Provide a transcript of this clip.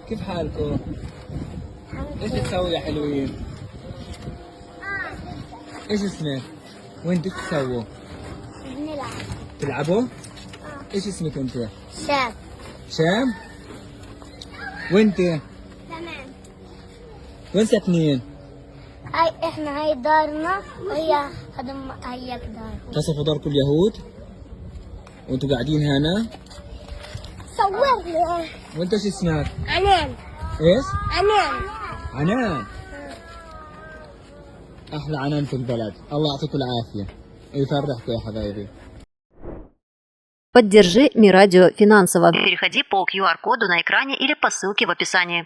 كيف حالكم؟ ايش بتسوي يا حلوين؟ ايش اسمك؟ وين تسووا؟ بنلعب. تلعبوا؟ ايش اسمك انت؟ شاب. شام؟ وانت؟ تمام. وين ساكنين؟ هاي دارنا وهي هي دار. قصفوا دار كل يهود؟ وانتوا قاعدين هنا؟ صور لي. وانت ايش اسمك؟ عنان. ايش؟ عنان. عنان. احلى عنان في البلد، الله يعطيكم العافيه ويفرحكم يا حبايبي. Поддержи МИР Радио финансово. Переходи по QR-коду на экране или по ссылке в описании.